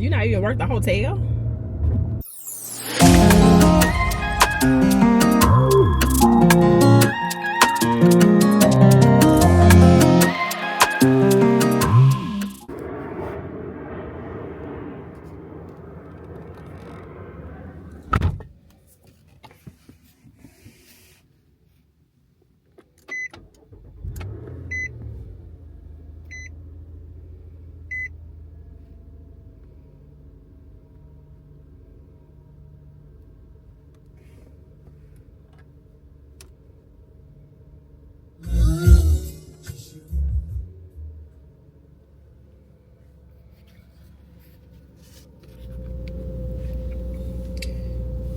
You not even work the hotel?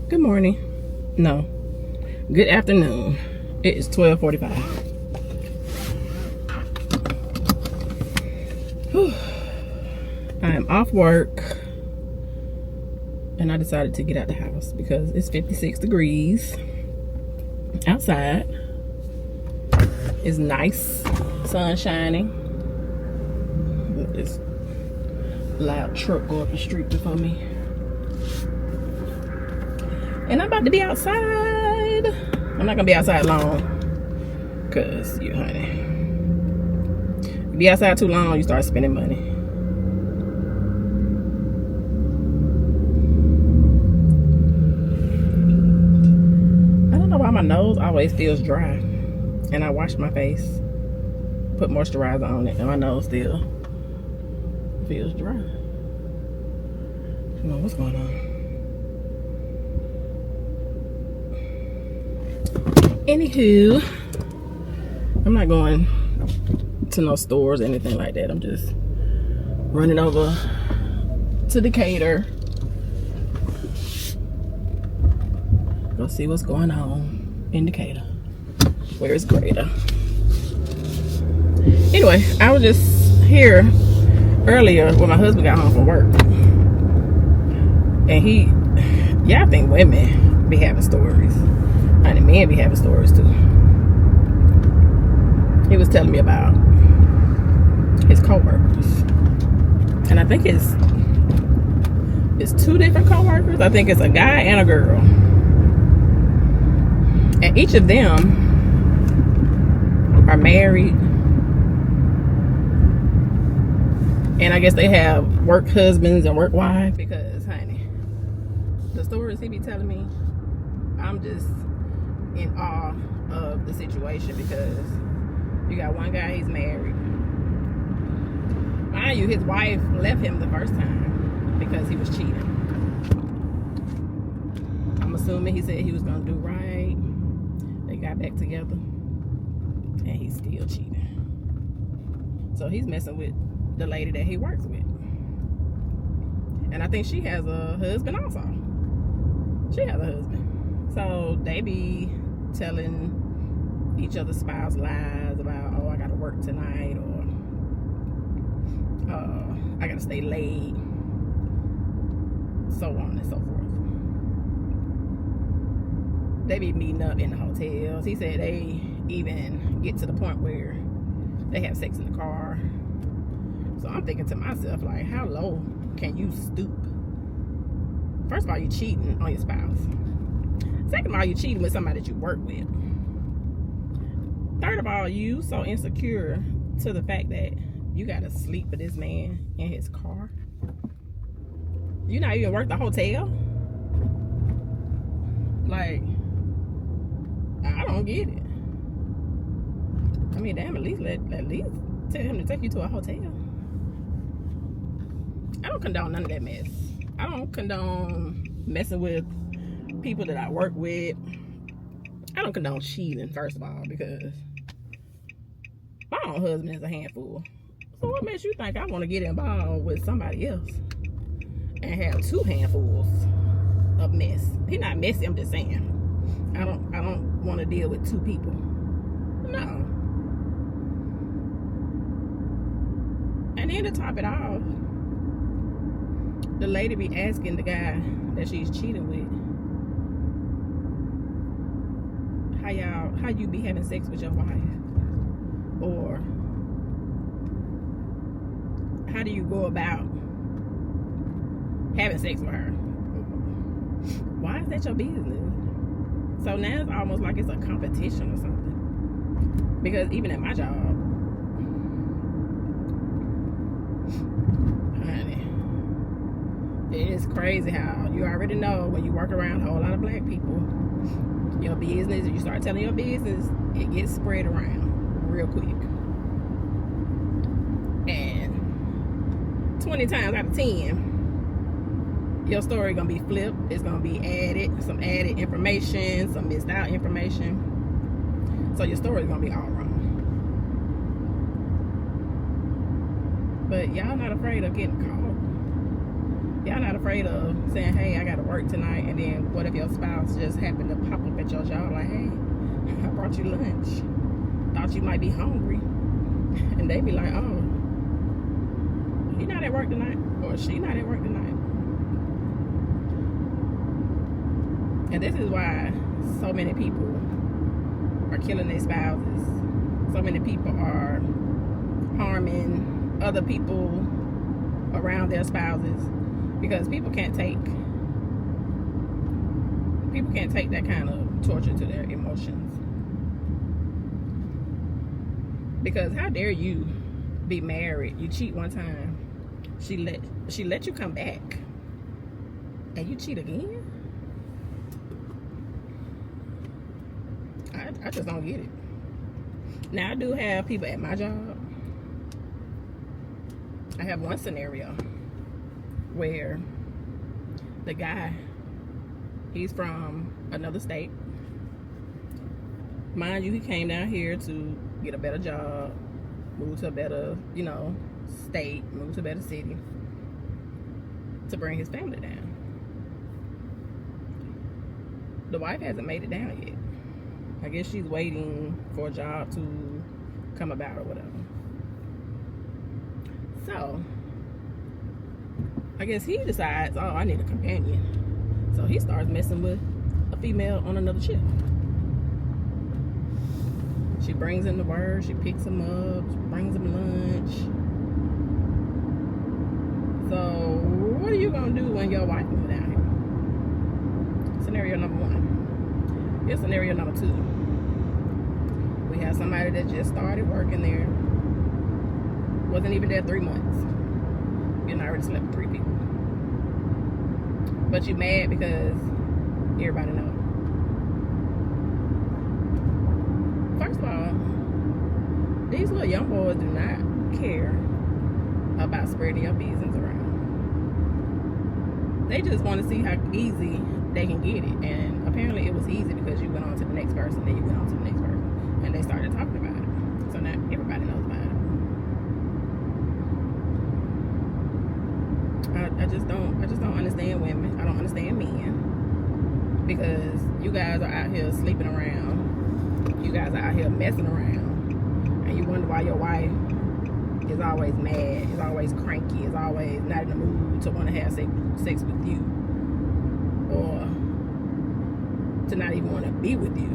Good morning. No. Good afternoon. It is 12:45. I am off work and I decided to get out the house because it's 56 degrees outside. It's nice, sun shining. This loud truck go up the street before me. And I'm about to be outside. I'm not gonna be outside long, cause you honey, you be outside too long, you start spending money. I don't know why my nose always feels dry, and I wash my face, put moisturizer on it, and my nose still feels dry. I don't know what's going on. Anywho, I'm not going to no stores or anything like that. I'm just running over to Decatur. Go see what's going on in Decatur. Where is greater? Anyway, I was just here earlier when my husband got home from work. And y'all think women be having stories. And the men be having stories too. He was telling me about his coworkers, and I think it's two different coworkers. I think it's a guy and a girl, and each of them are married, and I guess they have work husbands and work wives. Because, honey, the stories he be telling me, I'm just in awe of the situation, because you got one guy, he's married. Mind you, his wife left him the first time because he was cheating. I'm assuming he said he was gonna do right. They got back together and he's still cheating. So he's messing with the lady that he works with. And I think she has a husband also. She has a husband. So they be telling each other's spouse lies about, oh, I gotta work tonight, or I gotta stay late, so on and so forth. They be meeting up in the hotels. He said they even get to the point where they have sex in the car. So I'm thinking to myself, like, how low can you stoop? First of all, you're cheating on your spouse. Second of all, you're cheating with somebody that you work with. Third of all, you so insecure to the fact that you gotta sleep with this man in his car. You not even work the hotel? Like, I don't get it. I mean, damn, at least tell him to take you to a hotel. I don't condone none of that mess. I don't condone messing with people that I work with. I don't condone cheating, first of all, because my own husband is a handful. So what makes you think I want to get involved with somebody else and have two handfuls of mess? He's not messy, I'm just saying. I don't want to deal with two people. No. And then to top it off, the lady be asking the guy that she's cheating with, how you be having sex with your wife, or how do you go about having sex with her. Why is that your business? So now it's almost like it's a competition or something. Because even at my job, honey, it's crazy how you already know when you work around a whole lot of black people, your business, you start telling your business, it gets spread around real quick. And 20 times out of 10, your story gonna be flipped. It's gonna be some added information, some missed out information. So your story is gonna be all wrong. But y'all not afraid of getting caught. Y'all not afraid of saying, hey, I gotta work tonight, and then what if your spouse just happened to pop up at your job like, hey, I brought you lunch. Thought you might be hungry. And they be like, oh, he not at work tonight, or she not at work tonight. And this is why so many people are killing their spouses. So many people are harming other people around their spouses, because people can't take that kind of torture to their emotions. Because how dare you be married, you cheat one time, she let you come back, and you cheat again? I just don't get it. Now, I do have people at my job. I have one scenario where the guy, he's from another state. Mind you, he came down here to get a better job, move to a better, state, move to a better city, to bring his family down. The wife hasn't made it down yet. I guess she's waiting for a job to come about or whatever. So, I guess he decides, oh, I need a companion. So he starts messing with a female on another shift. She brings him to work, she picks him up, she brings him lunch. So, what are you gonna do when your wife moves down here? Scenario number one. Here's scenario number two. We have somebody that just started working there. Wasn't even there 3 months. You already slept with 3 people. But you mad because everybody knows. First of all, these little young boys do not care about spreading your business around. They just want to see how easy they can get it. And apparently it was easy because you went on to the next person, then you went on to the next person. And they started talking about it. So now everybody knows about it. I just don't understand women. I don't understand men. Because you guys are out here sleeping around. You guys are out here messing around. And you wonder why your wife is always mad, is always cranky, is always not in the mood to want to have sex with you. Or to not even want to be with you.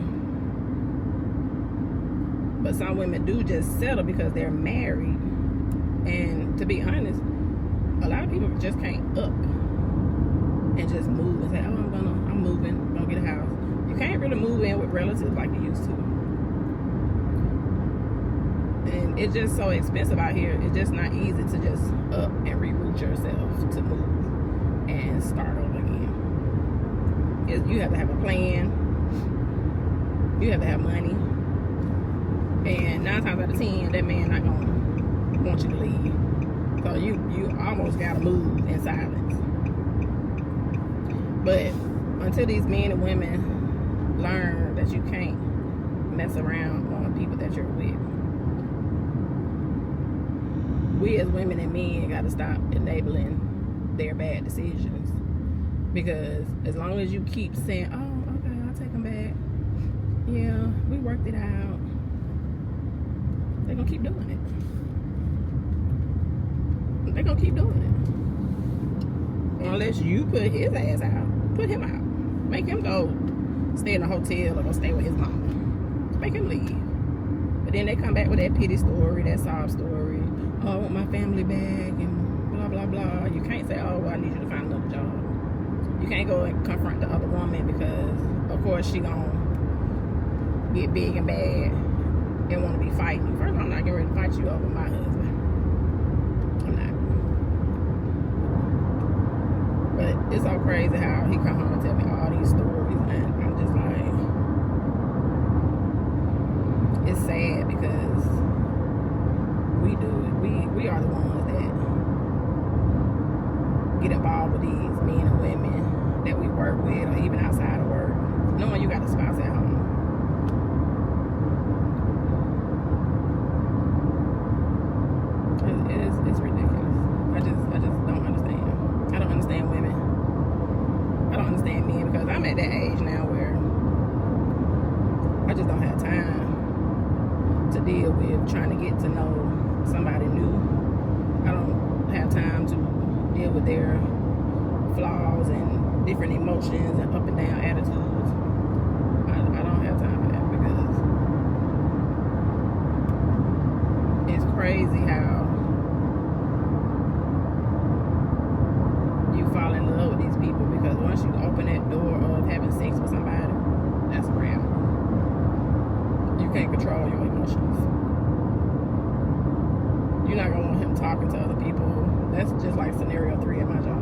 But some women do just settle because they're married. And to be honest, a lot of people just can't up and just move and say, oh, I'm moving, gonna get a house. You can't really move in with relatives like you used to. And it's just so expensive out here. It's just not easy to just up and reroute yourself to move and start over again. You have to have a plan. You have to have money. And 9 times out of 10, that man not gonna want you to leave. So you almost gotta move in silence. But until these men and women learn that you can't mess around on people that you're with, we as women and men gotta stop enabling their bad decisions. Because as long as you keep saying, oh, okay, I'll take them back. Yeah, we worked it out. They're gonna keep doing it. They're gonna keep doing it. Unless you put his ass out. Put him out. Make him go stay in a hotel or go stay with his mama. Make him leave. But then they come back with that pity story, that sob story. Oh, I want my family back and blah, blah, blah. You can't say, oh, well, I need you to find another job. can't go and confront the other woman because, of course, she gonna get big and bad and want to be fighting you. First, I'm not getting ready to fight you over my husband. I'm not. But it's so crazy how he come home and tell me all these stories, and I'm just like, it's sad because we do it. We are the ones that get involved with these men and women that we work with, or even outside of work, knowing you got a spouse at home. It's ridiculous. I just don't understand. I don't understand women. I don't understand men, because I'm at that age now where I just don't have time to deal with trying to get to know somebody new. I don't have time to deal with their flaws and different emotions and up and down attitudes. I don't have time for that, because it's crazy how you fall in love with these people, because once you open that door of having sex with somebody, that's a wrap. You can't control your emotions. You're not gonna want him talking to other people. That's just like scenario 3 at my job.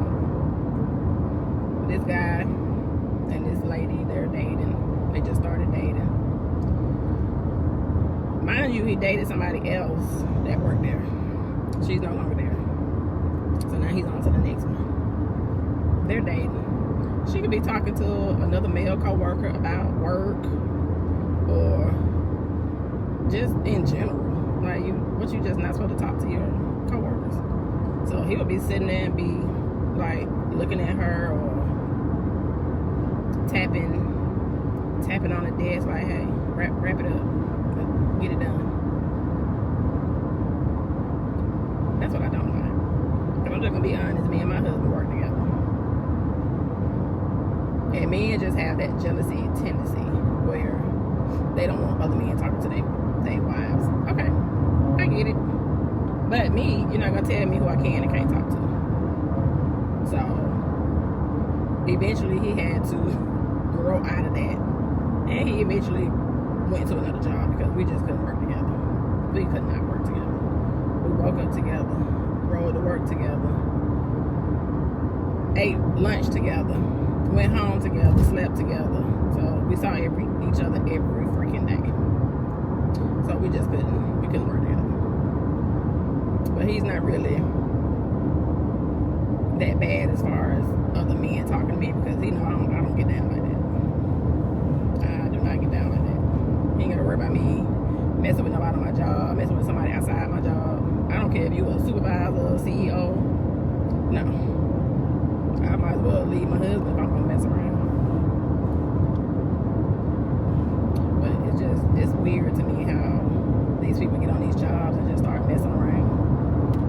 This guy and this lady, they're dating. They just started dating. Mind you, he dated somebody else that worked there. She's no longer there. So now he's on to the next one. They're dating. She could be talking to another male coworker about work, or just in general. Like, what you just not supposed to talk to your coworkers. So he would be sitting there and be like looking at her, or tapping on the desk like, hey, wrap it up, get it done. That's what I don't like. But I'm just gonna be honest, me and my husband work together, and men just have that jealousy tendency where they don't want other men talking to their wives. Okay, I get it. But me, you're not gonna tell me who I can and can't talk to. So eventually he had to grow out of that, and he eventually went to another job because we just couldn't work together. We could not work together. We woke up together, rode to work together, ate lunch together, went home together, slept together. So we saw each other every freaking day. So we couldn't work together. But he's not really that bad as far as other men talking to me, because he know I don't get down like that. I do not get down like that. He ain't gotta worry about me messing with nobody on my job, messing with somebody outside my job. I don't care if you a supervisor or CEO. No. I might as well leave my husband if I'm gonna mess around. But it's weird to me how these people get on these jobs and just start messing around.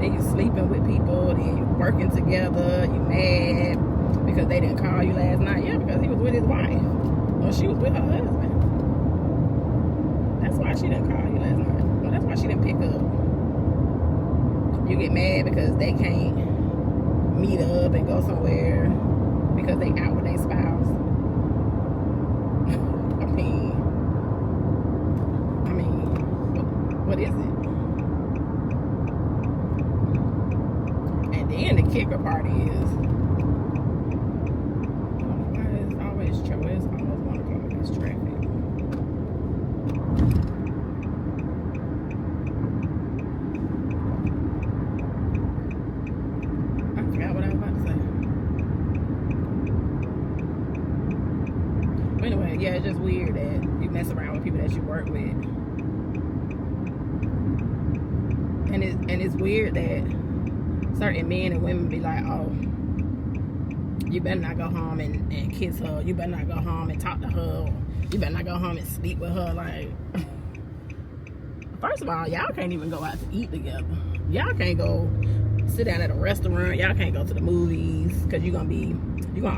Then you sleeping with people, then you working together, you mad because they didn't call you last night. Yeah, because he was with his wife, or she was with her husband. That's why she didn't call you last night. Well, that's why she didn't pick up. You get mad because they can't meet up and go somewhere because they out with their spouse. I mean, what is it? And then the kicker part is, why is always trouble? It's almost 1 o'clock. It's traffic. I forgot what I was about to say. But anyway, yeah, it's just weird that you mess around with people that you work with. And it's weird that certain men and women be like, oh, you better not go home and kiss her. You better not go home and talk to her. Or you better not go home and sleep with her. Like, first of all, y'all can't even go out to eat together. Y'all can't go sit down at a restaurant. Y'all can't go to the movies, because you're gonna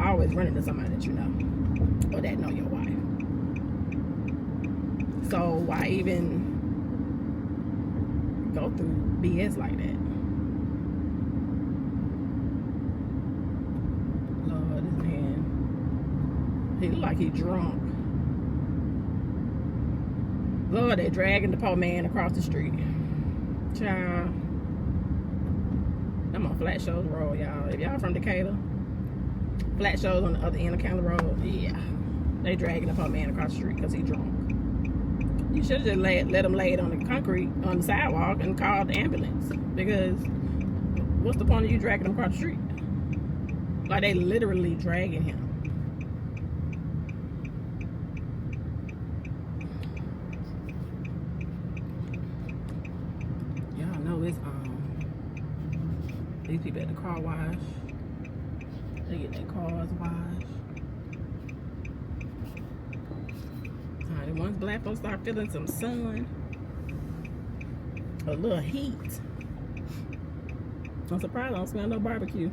always run into somebody that you know, or that know your wife. So why even go through BS like that? Lord, this man. He look like he drunk. Lord, they dragging the poor man across the street. Child. I'm on Flat Shows Road, y'all. If y'all from Decatur, Flat Shows on the other end of County Road, yeah. They dragging the poor man across the street because he drunk. You should have just let him lay it on the concrete, on the sidewalk, and called the ambulance. Because what's the point of you dragging him across the street? Like, they literally dragging him. Y'all know it's these people at the car wash. They get their cars washed. Alright, once black folks start feeling some sun, a little heat, I'm surprised I don't smell no barbecue.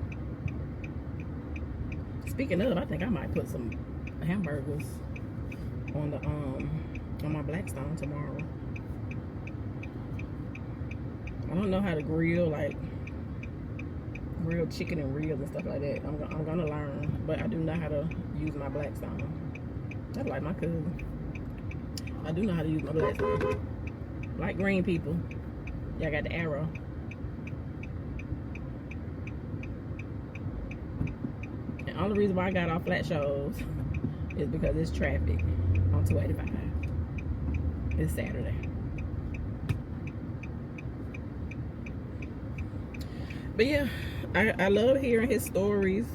Speaking of, I think I might put some hamburgers on the on my Blackstone tomorrow. I don't know how to grill, like grilled chicken and ribs and stuff like that. I'm gonna learn, but I do know how to use my Blackstone. That's like my cousin. I do know how to use my Blackstone. Like green people, y'all got the arrow. And the only reason why I got off Flat Shows is because it's traffic on 285. It's Saturday. But yeah, I love hearing his stories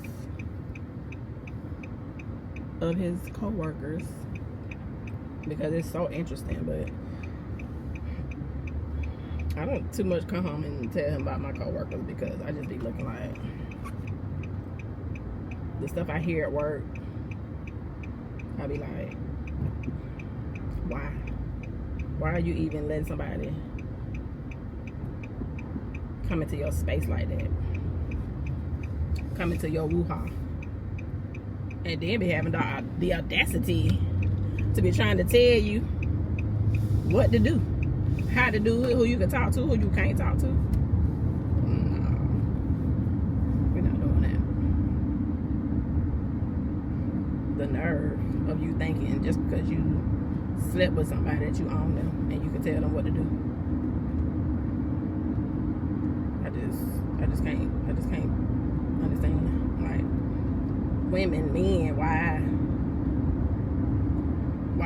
of his coworkers because it's so interesting. But I don't too much come home and tell him about my coworkers because I just be looking like the stuff I hear at work. I be like, why? Why are you even letting somebody come into your space like that? Come into your woo-ha. And then be having the audacity to be trying to tell you what to do, how to do it, who you can talk to, who you can't talk to. No, we're not doing that. The nerve of you thinking just because you slept with somebody that you own them and you can tell them what to do. I just can't understand. Like, women, men, why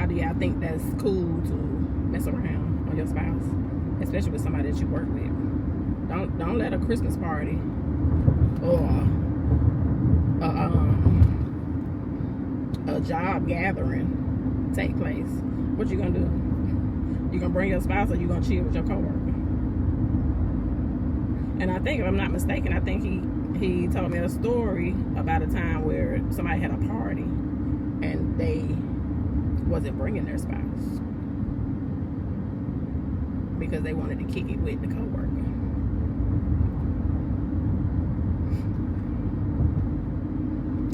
do y'all think that's cool to mess around on your spouse, especially with somebody that you work with? Don't let a Christmas party or a job gathering take place. What you gonna do? You gonna bring your spouse or you gonna chill with your coworker? And I think, if I'm not mistaken, I think he told me a story about a time where somebody had a party and they wasn't bringing their spouse because they wanted to kick it with the coworker.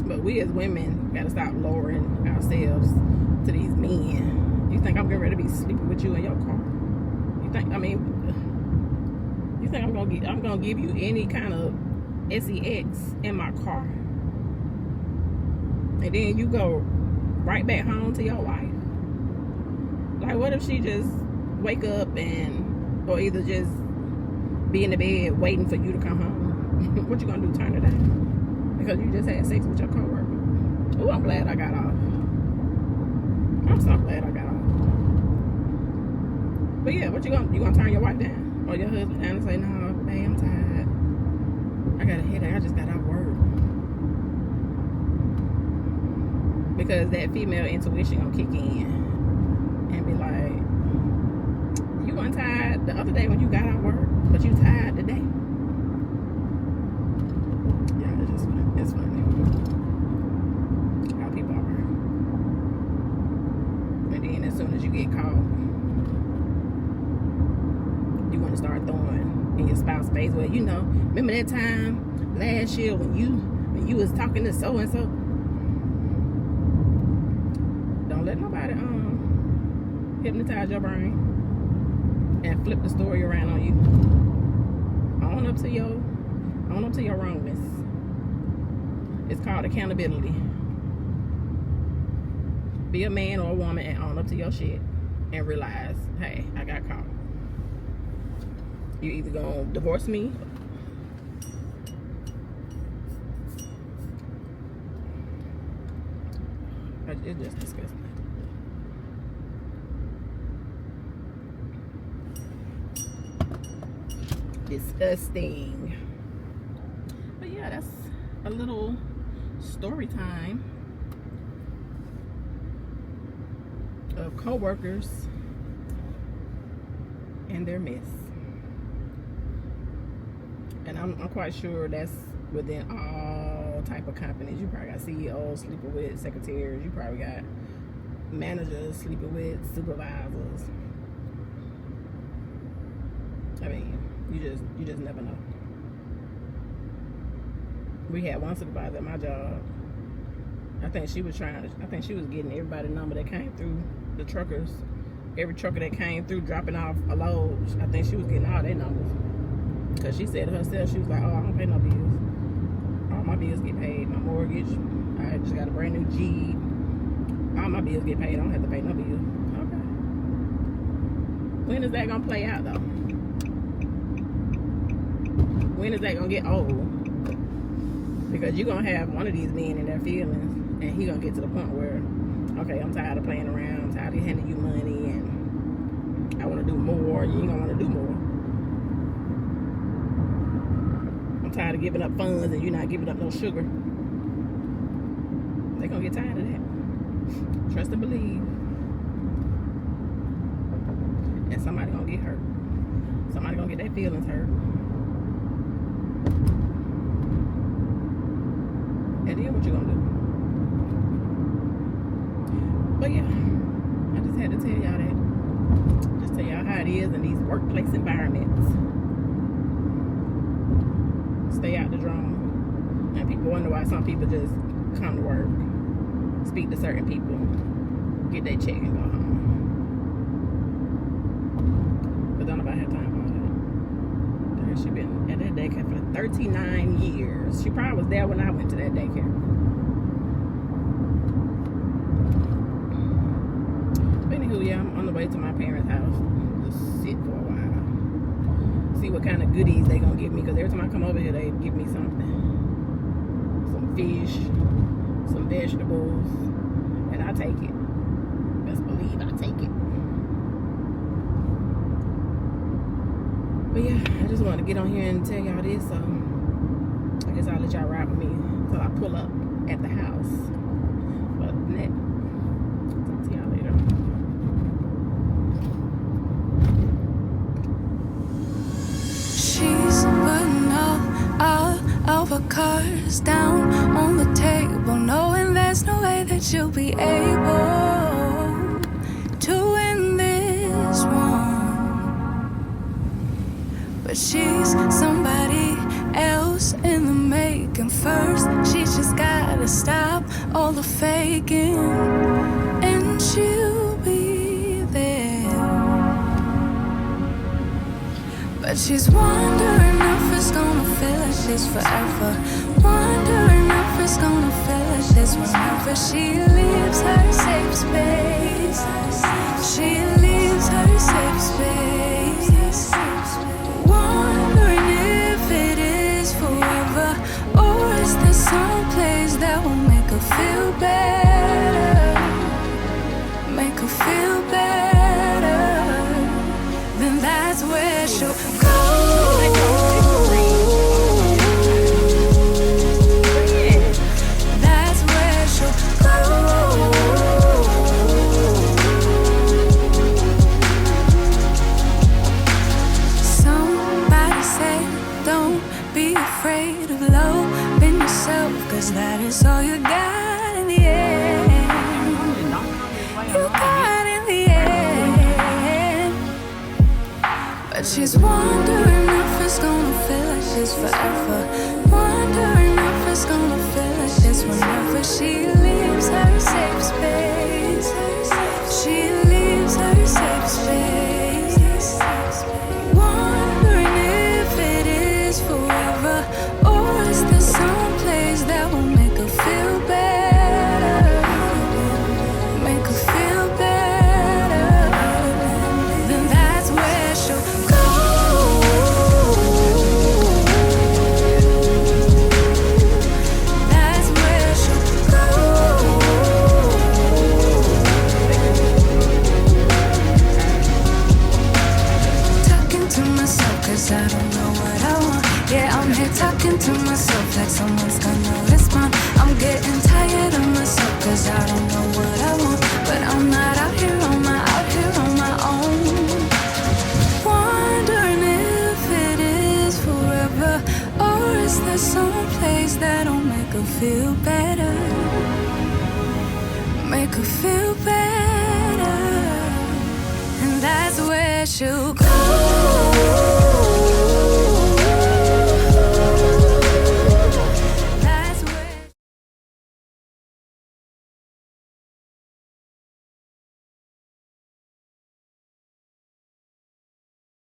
But we as women gotta stop lowering ourselves to these men. You think I'm getting ready to be sleeping with you in your car? You think I'm gonna give you any kind of sex in my car, and then you go right back home to your wife? Like, what if she just wake up or either just be in the bed waiting for you to come home? What you gonna do? Turn her down because you just had sex with your coworker? Oh, I'm glad I got off. I'm so glad I got off. But yeah, what you gonna turn your wife down? Or your husband down and say, no, babe, I'm tired. I got a headache. I just got out of work. Because that female intuition gonna kick in and be like, you weren't tired the other day when you got out of work, but you tired today. Yeah, it's funny. How people are. And then as soon as you get caught, you want to start throwing in your spouse's face. Well, you know, remember that time last year when you was talking to so and so? Don't let nobody hypnotize your brain and flip the story around on you. Own up to your wrongness. It's called accountability. Be a man or a woman and own up to your shit and realize, hey, I got caught. You either gonna divorce me it's just disgusting. Disgusting. But yeah, that's a little story time of coworkers and their mess. And I'm quite sure that's within all type of companies. You probably got CEOs sleeping with secretaries. You probably got managers sleeping with supervisors. I mean, you just never know. We had one supervisor at my job. I think she was getting everybody's number that came through the truckers. Every trucker that came through dropping off a load, I think she was getting all their numbers. Because she said to herself, she was like, oh, I don't pay no bills. All my bills get paid. My mortgage, I just got a brand new Jeep. All my bills get paid. I don't have to pay no bills. Okay. When is that going to play out, though? When is that going to get old? Because you're going to have one of these men in their feelings, and he going to get to the point where, okay, I'm tired of playing around. I'm tired of handing you money, and I want to do more. You ain't going to want to do more. Tired of giving up funds and you're not giving up no sugar. They're gonna get tired of that. Trust and believe. And somebody gonna get hurt. Somebody gonna get their feelings hurt. And then what you gonna do? But yeah, I just had to tell y'all that. Just tell y'all how it is in these workplace environments. Stay out the drama. And people wonder why some people just come to work, speak to certain people, get their check and go home. But don't nobody have time for all that. She been at that daycare for 39 years. She probably was there when I went to that daycare. But anywho, yeah, I'm on the way to my parents' house. Just sit for a while. See what kind of goodies they gonna give me, because every time I come over here they give me something. Some fish, some vegetables, and I take it. Best believe I take it. But yeah, I just wanted to get on here and tell y'all this, so I guess I'll let y'all ride with me until I pull up at the house. But other than that, talk to y'all later. She's putting all of her cards down on the table, knowing there's no way that she'll be able to win this one. But she's somebody else in the making. First, she's just gotta stop all the faking, and she'll be there. But she's wondering if it's gonna feel like this forever. Wondering if it's gonna feel like this whenever she leaves her safe space. She leaves her safe space. Wondering if it is forever, or is there some place that will make her feel better? Make her feel better. Then that's where she'll go. That's where she'll go. Somebody say, don't be afraid of loving yourself, 'cause that is all you got in the end. You got in the end. But she's wondering if it's gonna feel like this forever. Wondering if it's gonna feel like this whenever she leaves her safe space. She leaves her safe space. Wondering if it is forever, or is there some place that will make her feel better? Make feel better. Make her feel better. And that's where she'll go.